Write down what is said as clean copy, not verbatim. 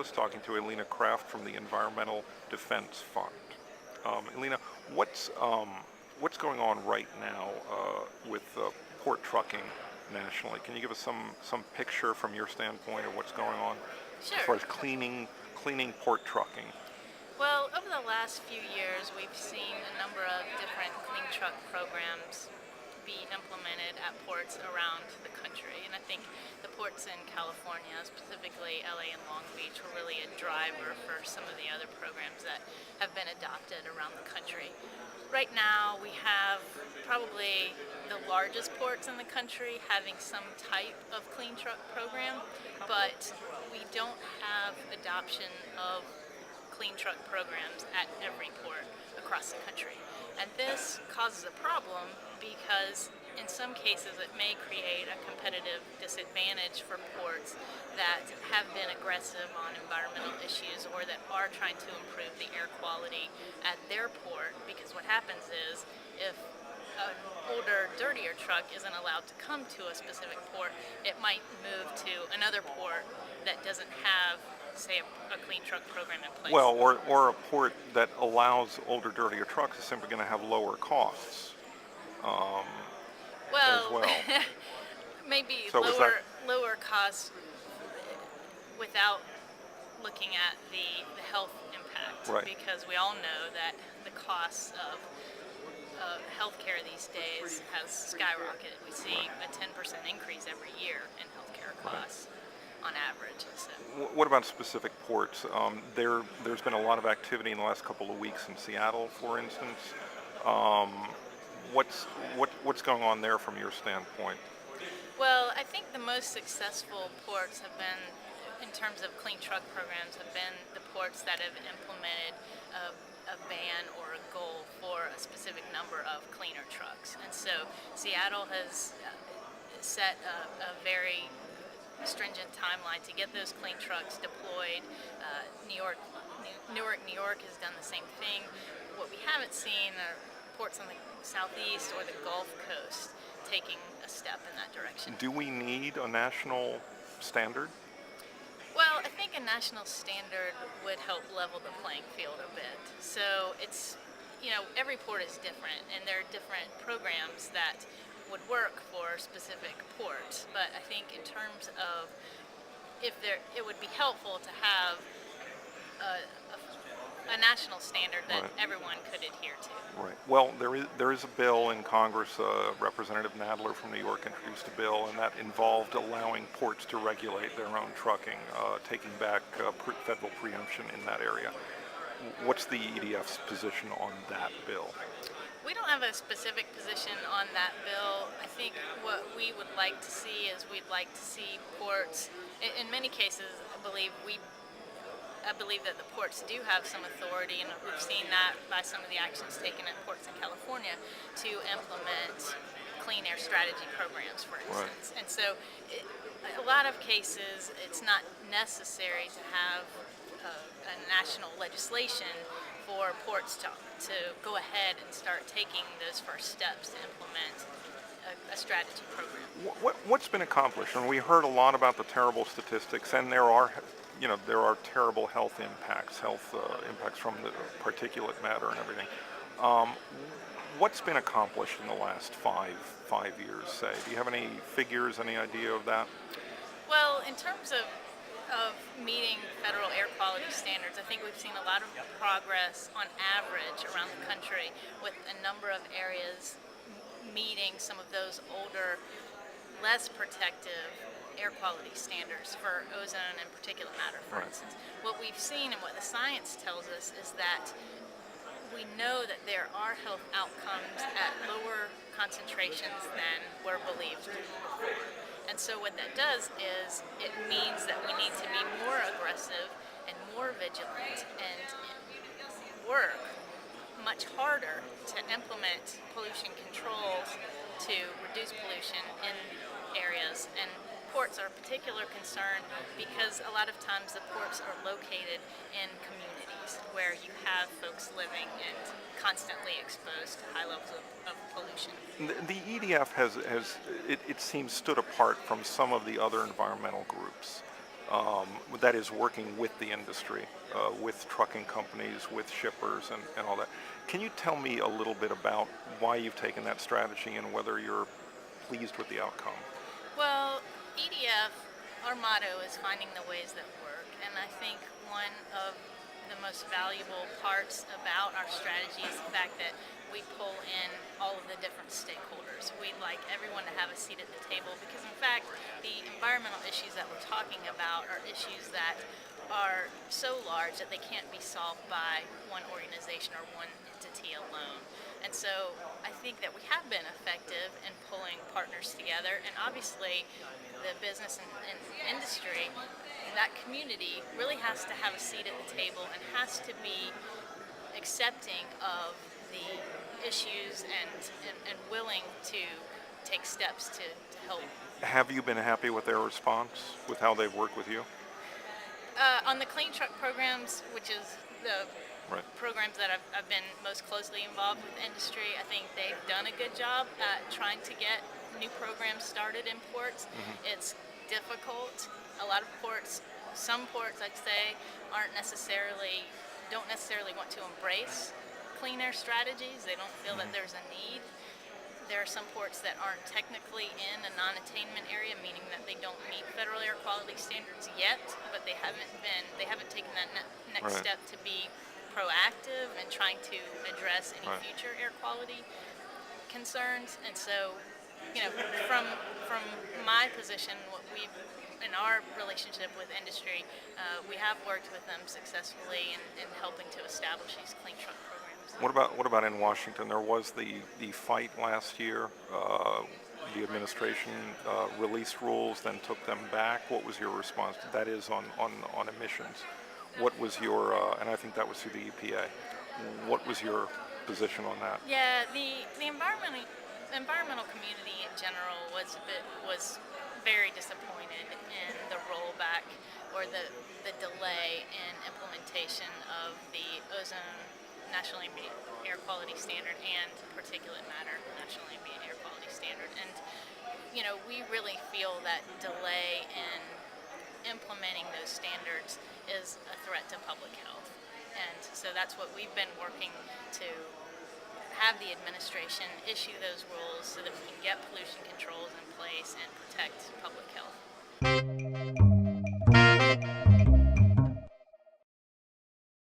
journalist talking to Elena Kraft from the Environmental Defense Fund. Elena, what's going on right now with port trucking nationally? Can you give us some picture from your standpoint of what's going on Sure. as far as cleaning port trucking? Well, over the last few years, we've seen a number of different clean truck programs be implemented at ports around the country. And I think the ports in California, specifically LA and Long Beach, were really a driver for some of the other programs that have been adopted around the country. Right now, we have probably the largest ports in the country having some type of clean truck program, but we don't have adoption of clean truck programs at every port across the country. And this causes a problem because in some cases it may create a competitive disadvantage for ports that have been aggressive on environmental issues or that are trying to improve the air quality at their port, because what happens is if an older, dirtier truck isn't allowed to come to a specific port, it might move to another port that doesn't have, say, a clean truck program in place. Well, or a port that allows older, dirtier trucks is simply going to have lower costs as Well, well. maybe So is that lower costs without looking at the health impact, right? because we all know that the costs of healthcare these days has skyrocketed. We see a 10% increase every year in healthcare costs on average. So. What about specific ports? There's been a lot of activity in the last couple of weeks in Seattle, for instance. What's going on there from your standpoint? Well, I think the most successful ports have been, in terms of clean truck programs, have been the ports that have implemented a ban or a goal for a specific number of cleaner trucks. And so Seattle has set a very stringent timeline to get those clean trucks deployed. Newark, New York has done the same thing. What we haven't seen are ports on the southeast or the Gulf Coast taking a step in that direction. Do we need a national standard? Well, I think a national standard would help level the playing field a bit. So it's, every port is different, and there are different programs that would work for specific ports. But I think in terms of it would be helpful to have a national standard that Right. everyone could adhere to. Right. Well, there is a bill in Congress. Representative Nadler from New York introduced a bill, and that involved allowing ports to regulate their own trucking, taking back federal preemption in that area. What's the EDF's position on that bill? We don't have a specific position on that bill. I think what we would like to see is we'd like to see ports, in many cases, I believe that the ports do have some authority, and we've seen that by some of the actions taken at ports in California to implement clean air strategy programs, for instance. Right. And so a lot of cases, it's not necessary to have a national legislation for ports to go ahead and start taking those first steps to implement a strategy program. What's been accomplished? And we heard a lot about the terrible statistics, and there are terrible health impacts from the particulate matter and everything. What's been accomplished in the last five years, say? Do you have any figures, any idea of that? Well, in terms of meeting federal air quality standards, I think we've seen a lot of progress on average around the country, with a number of areas meeting some of those older, less protective air quality standards for ozone and particulate matter, for instance. What we've seen and what the science tells us is that we know that there are health outcomes at lower concentrations than were believed before. And so what that does is it means that we need to be more aggressive and more vigilant and work much harder to implement pollution controls to reduce pollution in areas. And ports are a particular concern because a lot of times the ports are located in communities where you have folks living and constantly exposed to high levels of pollution. The EDF has it seems, stood apart from some of the other environmental groups. that is working with the industry, with trucking companies, with shippers, and all that. Can you tell me a little bit about why you've taken that strategy and whether you're pleased with the outcome? Well, EDF, our motto is finding the ways that work, and I think one of the most valuable parts about our strategy is the fact that we pull in all of the different stakeholders. We'd like everyone to have a seat at the table because, in fact, the environmental issues that we're talking about are issues that are so large that they can't be solved by one organization or one entity alone. And so I think that we have been effective in pulling partners together, and obviously the business and industry, that community really has to have a seat at the table and has to be accepting of the issues and willing to take steps to help. Have you been happy with their response, with how they've worked with you? On the clean truck programs, which is the Right. programs that I've been most closely involved with industry, I think they've done a good job at trying to get new programs started in ports. Hmm. It's difficult. A lot of ports, some ports I'd say, don't necessarily want to embrace clean air strategies. They don't feel that Hmm. there's a need. There are some ports that aren't technically in a non-attainment area, meaning that they don't meet federal air quality standards yet, but they haven't taken that next Right. step to be proactive and trying to address any Right. future air quality concerns. And so, you know, from my position, what we've in our relationship with industry, we have worked with them successfully in helping to establish these clean truck programs. What about in Washington? There was the fight last year. The administration released rules, then took them back. What was your response? That is on emissions. What was your and I think that was through the EPA. What was your position on that? Yeah, the environmental community in general was very disappointed in the rollback or the delay in implementation of the ozone national ambient air quality standard and particulate matter national ambient air quality standard. And we really feel that delay in implementing those standards is a threat to public health. And so that's what we've been working to have the administration issue those rules so that we can get pollution controls in place and protect public health.